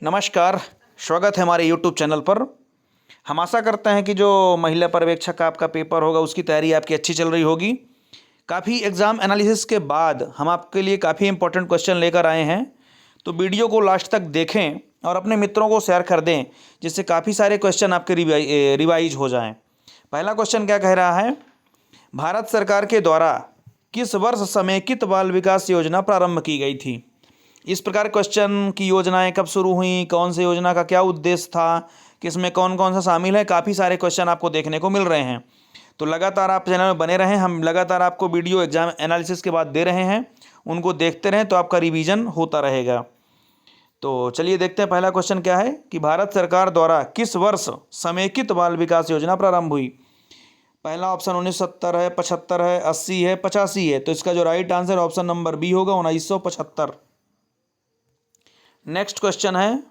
नमस्कार। स्वागत है हमारे YouTube चैनल पर। हम आशा करते हैं कि जो महिला पर्यवेक्षक का आपका पेपर होगा उसकी तैयारी आपकी अच्छी चल रही होगी। काफ़ी एग्ज़ाम एनालिसिस के बाद हम आपके लिए काफ़ी इंपॉर्टेंट क्वेश्चन लेकर आए हैं, तो वीडियो को लास्ट तक देखें और अपने मित्रों को शेयर कर दें, जिससे काफ़ी सारे क्वेश्चन आपके रिवाइज हो जाएँ। पहला क्वेश्चन क्या कह रहा है, भारत सरकार के द्वारा किस वर्ष समेकित बाल विकास योजना प्रारंभ की गई थी। इस प्रकार क्वेश्चन की योजनाएं कब शुरू हुई, कौन सी योजना का क्या उद्देश्य था, किसमें कौन कौन सा शामिल है, काफ़ी सारे क्वेश्चन आपको देखने को मिल रहे हैं। तो लगातार आप चैनल में बने रहें, हम लगातार आपको वीडियो एग्जाम एनालिसिस के बाद दे रहे हैं, उनको देखते रहें तो आपका रिवीजन होता रहेगा। तो चलिए देखते हैं पहला क्वेश्चन क्या है कि भारत सरकार द्वारा किस वर्ष समेकित बाल विकास योजना प्रारंभ हुई। पहला ऑप्शन 1970 है, 75 है, 80 है, 85 है। तो इसका जो right answer option number B होगा 1975। नेक्स्ट क्वेश्चन है,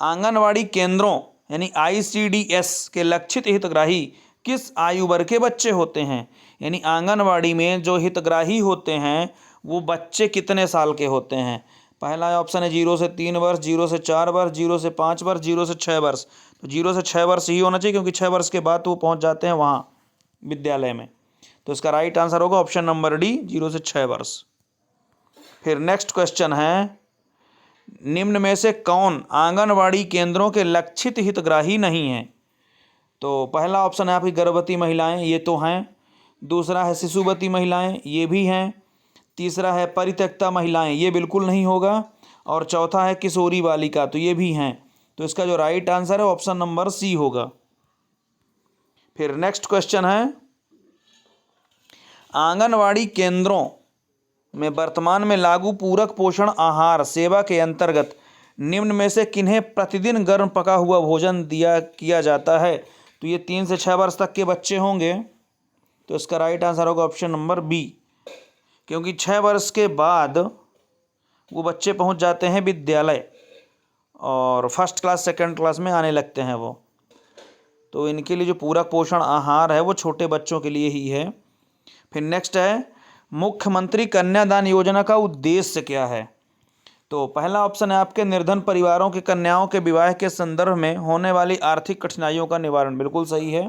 आंगनवाड़ी केंद्रों यानी ICDS के लक्षित हितग्राही किस आयु वर्ग के बच्चे होते हैं। यानी आंगनवाड़ी में जो हितग्राही होते हैं वो बच्चे कितने साल के होते हैं। पहला ऑप्शन है 0 से 3 वर्ष, 0 से 4 वर्ष, 0 से 5 वर्ष, 0 से 6 वर्ष। तो 0 से 6 वर्ष ही होना चाहिए, क्योंकि 6 वर्ष के बाद तो वो पहुंच जाते हैं वहाँ विद्यालय में। तो इसका राइट आंसर होगा ऑप्शन नंबर डी, 0 से 6 वर्ष। फिर नेक्स्ट क्वेश्चन है, निम्न में से कौन आंगनवाड़ी केंद्रों के लक्षित हितग्राही नहीं है। तो पहला ऑप्शन है आपकी गर्भवती महिलाएं, ये तो हैं। दूसरा है शिशुवती महिलाएं, ये भी हैं। तीसरा है परित्यक्ता महिलाएं, ये बिल्कुल नहीं होगा। और चौथा है किशोरी बालिका, तो ये भी हैं। तो इसका जो राइट आंसर है ऑप्शन नंबर सी होगा। फिर नेक्स्ट क्वेश्चन है, आंगनवाड़ी केंद्रों में वर्तमान में लागू पूरक पोषण आहार सेवा के अंतर्गत निम्न में से किन्हें प्रतिदिन गर्म पका हुआ भोजन किया जाता है। तो ये 3 से 6 वर्ष तक के बच्चे होंगे। तो इसका राइट आंसर होगा ऑप्शन नंबर बी, क्योंकि 6 वर्ष के बाद वो बच्चे पहुंच जाते हैं विद्यालय और फर्स्ट क्लास सेकंड क्लास में आने लगते हैं वो। तो इनके लिए जो पूरक पोषण आहार है वो छोटे बच्चों के लिए ही है। फिर नेक्स्ट है, मुख्यमंत्री कन्यादान योजना का उद्देश्य क्या है। तो पहला ऑप्शन है आपके निर्धन परिवारों के कन्याओं के विवाह के संदर्भ में होने वाली आर्थिक कठिनाइयों का निवारण, बिल्कुल सही है।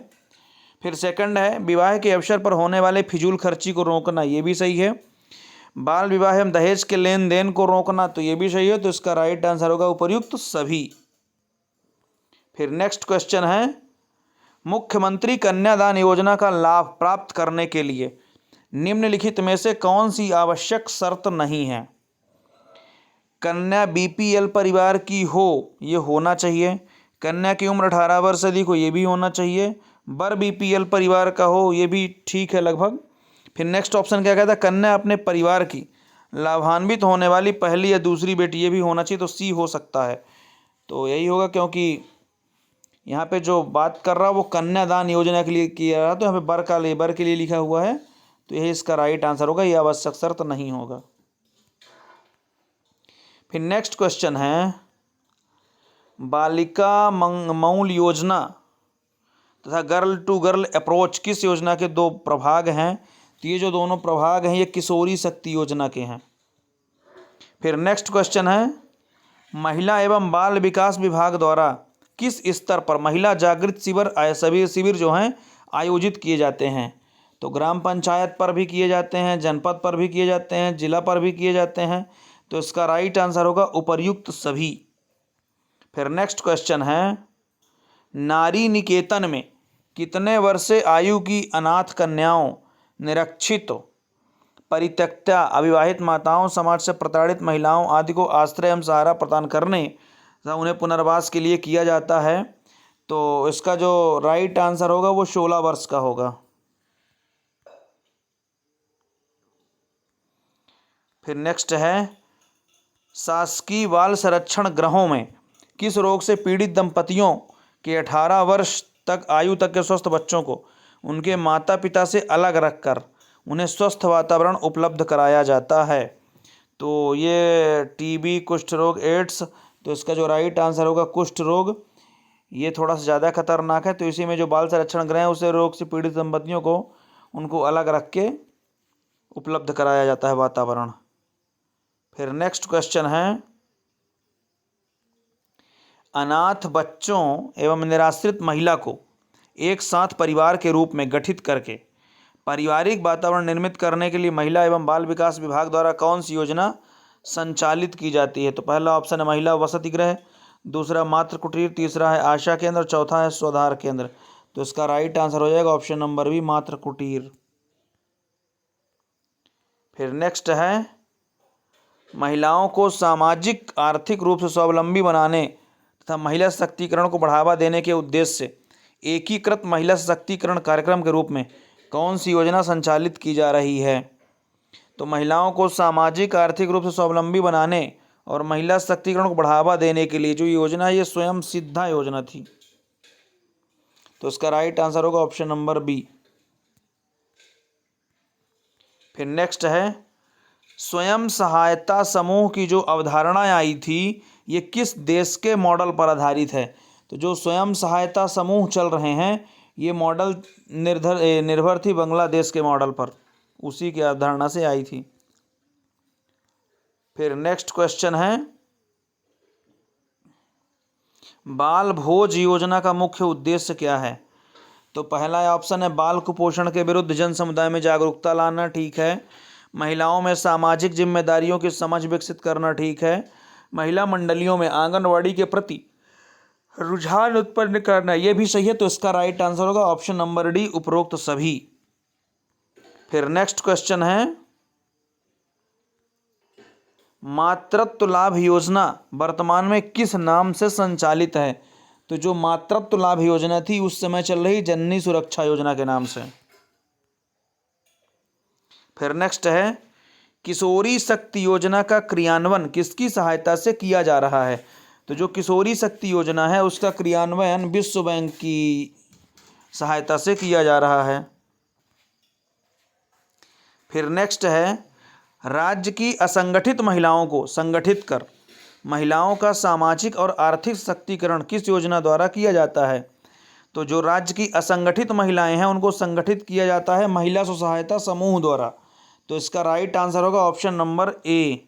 फिर सेकंड है, विवाह के अवसर पर होने वाले फिजूल खर्ची को रोकना, ये भी सही है। बाल विवाह एवं दहेज के लेन देन को रोकना, तो ये भी सही है। तो इसका राइट आंसर होगा उपर्युक्त सभी। फिर नेक्स्ट क्वेश्चन है, मुख्यमंत्री कन्यादान योजना का लाभ प्राप्त करने के लिए निम्नलिखित में से कौन सी आवश्यक शर्त नहीं है। कन्या BPL परिवार की हो, ये होना चाहिए। कन्या की उम्र 18 वर्ष से अधिक हो, ये भी होना चाहिए। वर BPL परिवार का हो, ये भी ठीक है लगभग। फिर नेक्स्ट ऑप्शन क्या कहता है, कन्या अपने परिवार की लाभान्वित होने वाली पहली या दूसरी बेटी, ये भी होना चाहिए। तो सी हो सकता है, तो यही होगा, क्योंकि यहाँ पे जो बात कर रहा है वो कन्यादान योजना के लिए किया रहा, तो यहाँ पे बर के लिए लिखा हुआ है। तो यही इसका राइट आंसर होगा, ये आवश्यक शर्त नहीं होगा। फिर नेक्स्ट क्वेश्चन है, बालिका मौल योजना तथा गर्ल टू गर्ल अप्रोच किस योजना के 2 प्रभाग हैं। तो ये जो दोनों प्रभाग हैं ये किशोरी शक्ति योजना के हैं। फिर नेक्स्ट क्वेश्चन है, महिला एवं बाल विकास विभाग द्वारा किस स्तर पर महिला जागृत शिविर जो हैं आयोजित किए जाते हैं। तो ग्राम पंचायत पर भी किए जाते हैं, जनपद पर भी किए जाते हैं, जिला पर भी किए जाते हैं। तो इसका राइट आंसर होगा उपर्युक्त सभी। फिर नेक्स्ट क्वेश्चन है, नारी निकेतन में कितने वर्ष से आयु की अनाथ कन्याओं, निरक्षित, परित्यक्ता, अविवाहित माताओं, समाज से प्रताड़ित महिलाओं आदि को आश्रय एवं सहारा प्रदान करने तथा उन्हें पुनर्वास के लिए किया जाता है। तो इसका जो राइट आंसर होगा वो 16 वर्ष का होगा। फिर नेक्स्ट है, शासकीय बाल संरक्षण गृहों में किस रोग से पीड़ित दंपतियों के 18 वर्ष तक आयु तक के स्वस्थ बच्चों को उनके माता पिता से अलग रखकर उन्हें स्वस्थ वातावरण उपलब्ध कराया जाता है। तो ये TB, कुष्ठ रोग, एड्स। तो इसका जो राइट आंसर होगा कुष्ठ रोग, ये थोड़ा सा ज़्यादा खतरनाक है। तो इसी में जो बाल संरक्षण गृह है उसे रोग से पीड़ित दंपतियों को उनको अलग रख के उपलब्ध कराया जाता है वातावरण। फिर नेक्स्ट क्वेश्चन है, अनाथ बच्चों एवं निराश्रित महिला को एक साथ परिवार के रूप में गठित करके पारिवारिक वातावरण निर्मित करने के लिए महिला एवं बाल विकास विभाग द्वारा कौन सी योजना संचालित की जाती है? तो पहला ऑप्शन है महिला वसति गृह, दूसरा मातृ कुटीर, तीसरा है आशा केंद्र, चौथा है स्वाधार केंद्र। तो इसका राइट आंसर हो जाएगा ऑप्शन नंबर बी, मातृ कुटीर। फिर नेक्स्ट है, महिलाओं को सामाजिक आर्थिक रूप से स्वावलंबी बनाने तथा महिला सशक्तिकरण को बढ़ावा देने के उद्देश्य से एकीकृत महिला सशक्तिकरण कार्यक्रम के रूप में कौन सी योजना संचालित की जा रही है? तो महिलाओं को सामाजिक आर्थिक रूप से स्वावलंबी बनाने और महिला सशक्तिकरण को बढ़ावा देने के लिए जो योजना है ये स्वयं सिद्धा योजना थी। तो इसका राइट आंसर होगा ऑप्शन नंबर बी। फिर नेक्स्ट है, स्वयं सहायता समूह की जो अवधारणाएं आई थी ये किस देश के मॉडल पर आधारित है? तो जो स्वयं सहायता समूह चल रहे हैं ये मॉडल निर्भर थी बांग्लादेश के मॉडल पर, उसी की अवधारणा से आई थी। फिर नेक्स्ट क्वेश्चन है, बाल भोज योजना का मुख्य उद्देश्य क्या है? तो पहला ऑप्शन है बाल कुपोषण के विरुद्ध जन समुदाय में जागरूकता लाना, ठीक है। महिलाओं में सामाजिक जिम्मेदारियों की समझ विकसित करना, ठीक है। महिला मंडलियों में आंगनवाड़ी के प्रति रुझान उत्पन्न करना, यह भी सही है। तो इसका राइट आंसर होगा ऑप्शन नंबर डी, उपरोक्त सभी। फिर नेक्स्ट क्वेश्चन है, मातृत्व लाभ योजना वर्तमान में किस नाम से संचालित है? तो जो मातृत्व लाभ योजना थी उस समय चल रही जननी सुरक्षा योजना के नाम से। फिर नेक्स्ट है, किशोरी शक्ति योजना का क्रियान्वयन किसकी सहायता से किया जा रहा है? तो जो किशोरी शक्ति योजना है उसका क्रियान्वयन विश्व बैंक की सहायता से किया जा रहा है। फिर नेक्स्ट है, राज्य की असंगठित महिलाओं को संगठित कर महिलाओं का सामाजिक और आर्थिक सशक्तिकरण किस योजना द्वारा किया जाता है? तो जो राज्य की असंगठित महिलाएं हैं उनको संगठित किया जाता है महिला स्व सहायता समूह द्वारा। तो इसका राइट आंसर होगा ऑप्शन नंबर ए।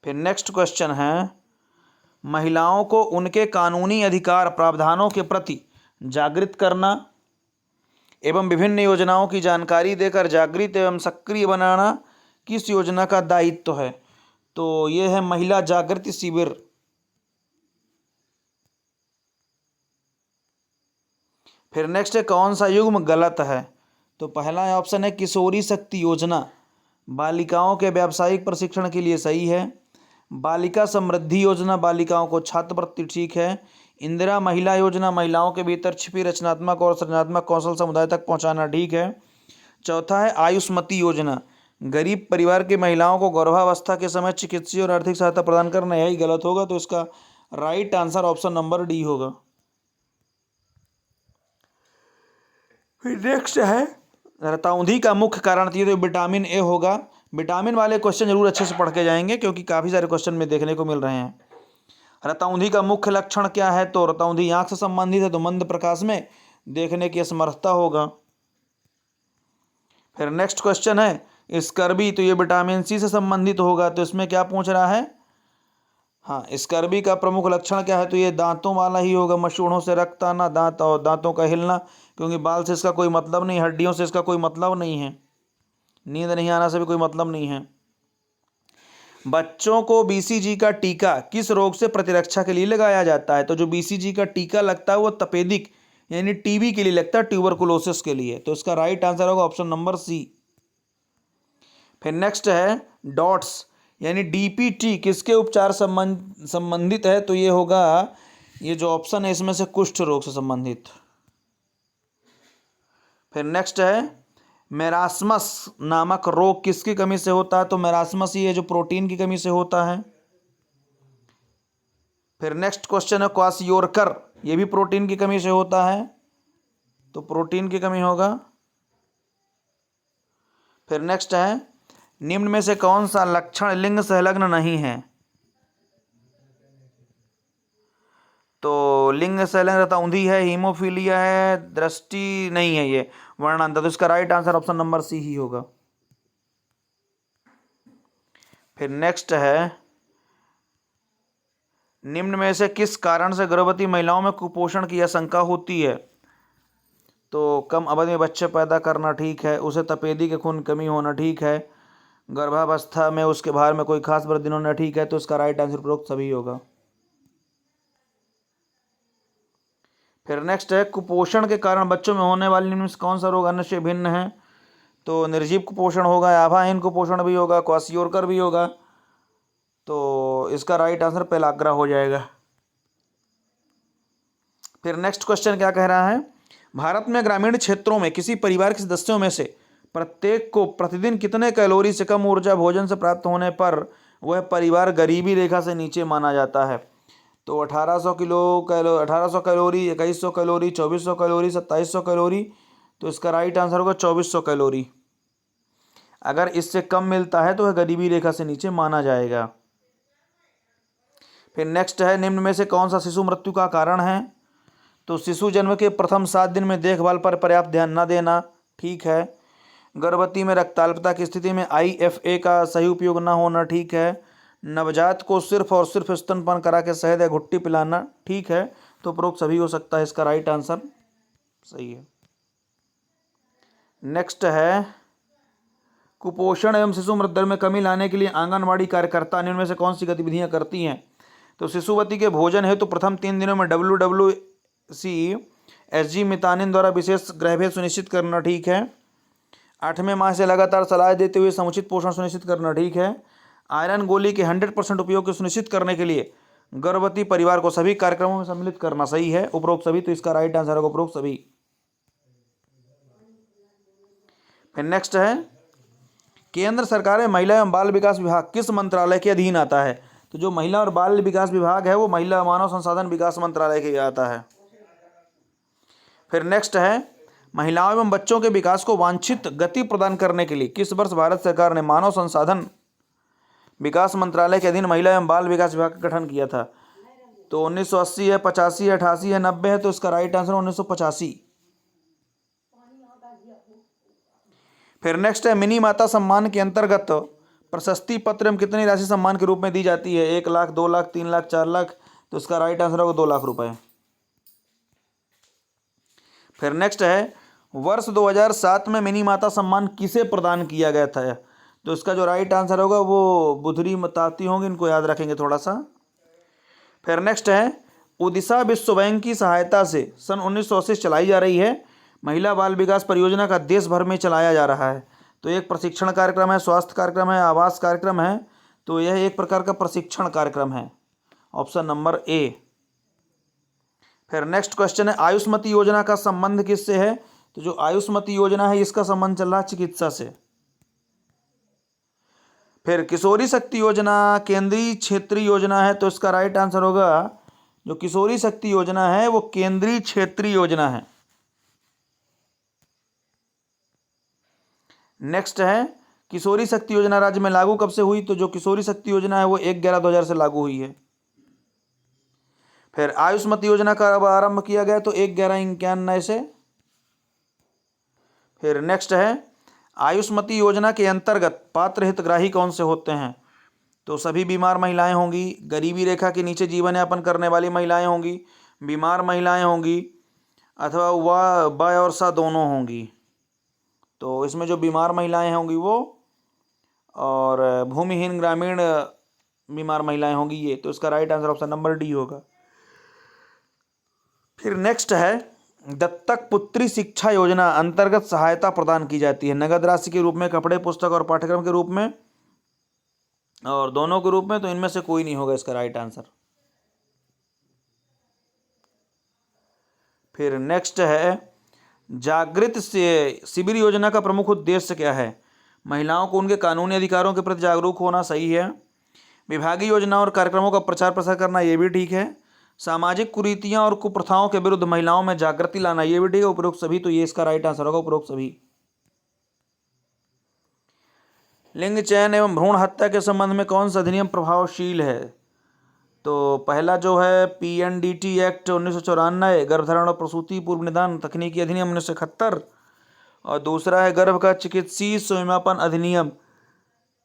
फिर नेक्स्ट क्वेश्चन है, महिलाओं को उनके कानूनी अधिकार प्रावधानों के प्रति जागृत करना एवं विभिन्न योजनाओं की जानकारी देकर जागृत एवं सक्रिय बनाना किस योजना का दायित्व है? तो ये है महिला जागृति शिविर। फिर नेक्स्ट है, कौन सा युग्म गलत है? तो पहला ऑप्शन है किशोरी शक्ति योजना बालिकाओं के व्यावसायिक प्रशिक्षण के लिए सही है। बालिका समृद्धि योजना बालिकाओं को छात्रवृत्ति, ठीक है। इंदिरा महिला योजना महिलाओं के भीतर छिपी रचनात्मक और सृजनात्मक कौशल समुदाय तक पहुंचाना, ठीक है। चौथा है आयुष्मती योजना गरीब परिवार की महिलाओं को गर्भावस्था के समय चिकित्सीय और आर्थिक सहायता प्रदान करना, यही गलत होगा। तो इसका right answer option number D होगा। फिर नेक्स्ट है, रतौंधी का मुख्य कारण थी तो विटामिन ए होगा। विटामिन वाले क्वेश्चन जरूर अच्छे से पढ़ के जाएंगे क्योंकि काफ़ी सारे क्वेश्चन में देखने को मिल रहे हैं। रतौंधी का मुख्य लक्षण क्या है? तो रतौंधी आंख से संबंधित है तो मंद प्रकाश में देखने की असमर्थता होगा। फिर नेक्स्ट क्वेश्चन है स्कर्वी, तो ये विटामिन सी से संबंधित होगा। तो इसमें क्या पूछ रहा है? हाँ, स्कर्वी का प्रमुख लक्षण क्या है? तो ये दांतों वाला ही होगा, मसूड़ों से रक्त आना, दांत और दांतों का हिलना, क्योंकि बाल से इसका कोई मतलब नहीं, हड्डियों से इसका कोई मतलब नहीं है, नींद नहीं आना से भी कोई मतलब नहीं है। बच्चों को बीसीजी का टीका किस रोग से प्रतिरक्षा के लिए लगाया जाता है? तो जो बीसीजी का टीका लगता है वो तपेदिक यानी टीबी के लिए लगता है, ट्यूबरकुलोसिस के लिए। तो इसका राइट आंसर होगा ऑप्शन नंबर सी। फिर नेक्स्ट है डॉट्स यानी डीपीटी किसके उपचार संबंधित है? तो ये होगा, ये जो ऑप्शन है इसमें से कुष्ठ रोग से संबंधित। फिर नेक्स्ट है मेरास्मस नामक रोग किसकी कमी से होता है? तो मेरास्मस ये जो प्रोटीन की कमी से होता है। फिर नेक्स्ट क्वेश्चन है क्वासियोरकर, ये भी प्रोटीन की कमी से होता है, तो प्रोटीन की कमी होगा। फिर नेक्स्ट है निम्न में से कौन सा लक्षण लिंग संलग्न नहीं है? तो लिंग संलग्न रतौंधी है, हीमोफीलिया है, दृष्टि नहीं है, ये वर्णांतर। तो इसका right answer option number C ही होगा। फिर नेक्स्ट है निम्न में से किस कारण से गर्भवती महिलाओं में कुपोषण की आशंका होती है? तो कम अवधि में बच्चे पैदा करना ठीक है, उसे तपेदी के खून कमी होना ठीक है, गर्भावस्था में उसके बाहर में कोई खास वृद्धि होना ठीक है। तो इसका राइट आंसर उपरोक्त सभी होगा। फिर नेक्स्ट है, कुपोषण के कारण बच्चों में होने वाली निम्न में से कौन सा रोग अन्य से भिन्न है? तो निर्जीव कुपोषण होगा, आभाहीन कुपोषण भी होगा, क्वासियोरकर भी होगा। तो इसका राइट आंसर पेलाग्रा हो जाएगा। फिर नेक्स्ट क्वेश्चन क्या कह रहा है? भारत में ग्रामीण क्षेत्रों में किसी परिवार के सदस्यों में से प्रत्येक को प्रतिदिन कितने कैलोरी से कम ऊर्जा भोजन से प्राप्त होने पर वह परिवार गरीबी रेखा से नीचे माना जाता है? तो 1800 कैलोरी, 2100 कैलोरी, 2400 कैलोरी, 2700 कैलोरी। तो इसका राइट आंसर होगा 2400 कैलोरी। अगर इससे कम मिलता है तो वह गरीबी रेखा से नीचे माना जाएगा। फिर नेक्स्ट है, निम्न में से कौन सा शिशु मृत्यु का कारण है? तो शिशु जन्म के प्रथम 7 दिन में देखभाल पर पर्याप्त ध्यान न देना ठीक है, गर्भवती में रक्ताल्पता की स्थिति में IFA का सही उपयोग न होना ठीक है, नवजात को सिर्फ और सिर्फ स्तनपान करा के शहद या घुट्टी पिलाना ठीक है। तो उपरोक्त सभी हो सकता है, इसका राइट आंसर सही है। नेक्स्ट है, कुपोषण एवं शिशु मृत्यु दर में कमी लाने के लिए आंगनबाड़ी कार्यकर्ता निम्न में से कौन सी गतिविधियां करती हैं? तो शिशुवती के भोजन है तो प्रथम 3 दिनों में WWC SG मितानिन द्वारा विशेष ग्रहभेद सुनिश्चित करना ठीक है, 8वें माह से लगातार सलाह देते हुए समुचित पोषण सुनिश्चित करना ठीक है, आयरन गोली के 100% उपयोग को सुनिश्चित करने के लिए गर्भवती परिवार को सभी कार्यक्रमों में सम्मिलित करना सही है, उपरोक्त सभी। तो इसका राइट आंसर होगा उपरोक्त सभी। फिर नेक्स्ट है, केंद्र सरकार में महिला एवं बाल विकास विभाग किस मंत्रालय के अधीन आता है? तो जो महिला और बाल विकास विभाग है वो महिला मानव संसाधन विकास मंत्रालय के आता है। फिर नेक्स्ट है, महिलाओं एवं बच्चों के विकास को वांछित गति प्रदान करने के लिए किस वर्ष भारत सरकार ने मानव संसाधन विकास मंत्रालय के अधीन महिला एवं बाल विकास विभाग का गठन किया था? तो 1980 है, 85 है, 88 है, 90 है। तो इसका राइट आंसर 1985। फिर नेक्स्ट है, मिनी माता सम्मान के अंतर्गत प्रशस्ति पत्र में कितनी राशि सम्मान के रूप में दी जाती है? 1 लाख, 2 लाख, 3 लाख, 4 लाख। तो इसका राइट आंसर होगा 2 लाख रुपए। फिर नेक्स्ट है, वर्ष 2007 में मिनी माता सम्मान किसे प्रदान किया गया था? तो इसका जो राइट आंसर होगा वो बुधरी मताती होंगी, इनको याद रखेंगे थोड़ा सा। फिर नेक्स्ट है, ओडिशा विश्व बैंक की सहायता से सन 1980 से चलाई जा रही है महिला बाल विकास परियोजना का देश भर में चलाया जा रहा है। तो एक प्रशिक्षण कार्यक्रम है, स्वास्थ्य कार्यक्रम है, आवास कार्यक्रम है। तो यह एक प्रकार का प्रशिक्षण कार्यक्रम है, ऑप्शन नंबर ए। फिर नेक्स्ट क्वेश्चन है, आयुष्मती योजना का संबंध किससे है? तो जो आयुष्मती योजना है इसका संबंध चल रहा है चिकित्सा से। फिर किशोरी शक्ति योजना केंद्रीय क्षेत्रीय योजना है, तो इसका राइट आंसर होगा, जो किशोरी शक्ति योजना है वो केंद्रीय क्षेत्रीय योजना है। नेक्स्ट है, किशोरी शक्ति योजना राज्य में लागू कब से हुई? तो जो किशोरी शक्ति योजना है वो 1/11/2000 से लागू हुई है। फिर आयुष्मती योजना का आरंभ किया गया तो 1/11/91 से। फिर नेक्स्ट है, आयुष्मती योजना के अंतर्गत पात्र हितग्राही कौन से होते हैं? तो सभी बीमार महिलाएं होंगी, गरीबी रेखा के नीचे जीवन यापन करने वाली महिलाएं होंगी, बीमार महिलाएं होंगी, अथवा वह ब और सा दोनों होंगी। तो इसमें जो बीमार महिलाएं होंगी वो, और भूमिहीन ग्रामीण बीमार महिलाएं होंगी ये। तो इसका right answer option number D होगा। फिर नेक्स्ट है, दत्तक पुत्री शिक्षा योजना अंतर्गत सहायता प्रदान की जाती है नगद राशि के रूप में, कपड़े, पुस्तक और पाठ्यक्रम के रूप में, और दोनों के रूप में। तो इनमें से कोई नहीं होगा इसका राइट आंसर। फिर नेक्स्ट है, जागृत शिविर योजना का प्रमुख उद्देश्य क्या है? महिलाओं को उनके कानूनी अधिकारों के प्रति जागरूक होना सही है, विभागीय योजना और कार्यक्रमों का प्रचार प्रसार करना ये भी ठीक है, सामाजिक कुरीतियां और कुप्रथाओं के विरुद्ध महिलाओं में जागृति लाना ये भी ठीक है, उपरोक्त सभी। तो ये इसका राइट आंसर होगा उपरोक्त सभी। लिंग चयन एवं भ्रूण हत्या के संबंध में कौन सा अधिनियम प्रभावशील है? तो पहला जो है PNDT एक्ट 1994, गर्भधारण और प्रसूति पूर्व निदान तकनीकी अधिनियम 1971, और दूसरा है गर्भ का चिकित्सीय स्वामीमापन अधिनियम।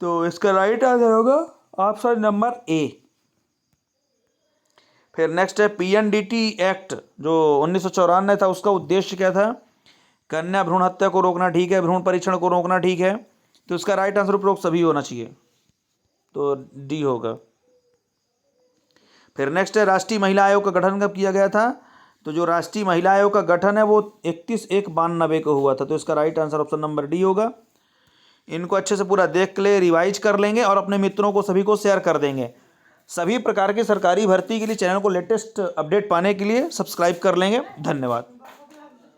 तो इसका राइट आंसर होगा ऑप्शन नंबर ए। फिर नेक्स्ट है पीएनडीटी एक्ट जो 1994 था, उसका उद्देश्य क्या था? कन्या भ्रूण हत्या को रोकना, ठीक है, भ्रूण परीक्षण को रोकना, ठीक है, तो इसका राइट आंसर उपरोक्त सभी होना चाहिए, तो डी होगा। फिर नेक्स्ट है राष्ट्रीय महिला आयोग का गठन कब किया गया था? तो जो राष्ट्रीय महिला आयोग का गठन है वो 31/1/92 को हुआ था, तो इसका right answer option number D होगा। इनको अच्छे से पूरा देख ले, रिवाइज कर लेंगे और अपने मित्रों को सभी को शेयर कर देंगे। सभी प्रकार की सरकारी भर्ती के लिए चैनल को लेटेस्ट अपडेट पाने के लिए सब्सक्राइब कर लेंगे। धन्यवाद।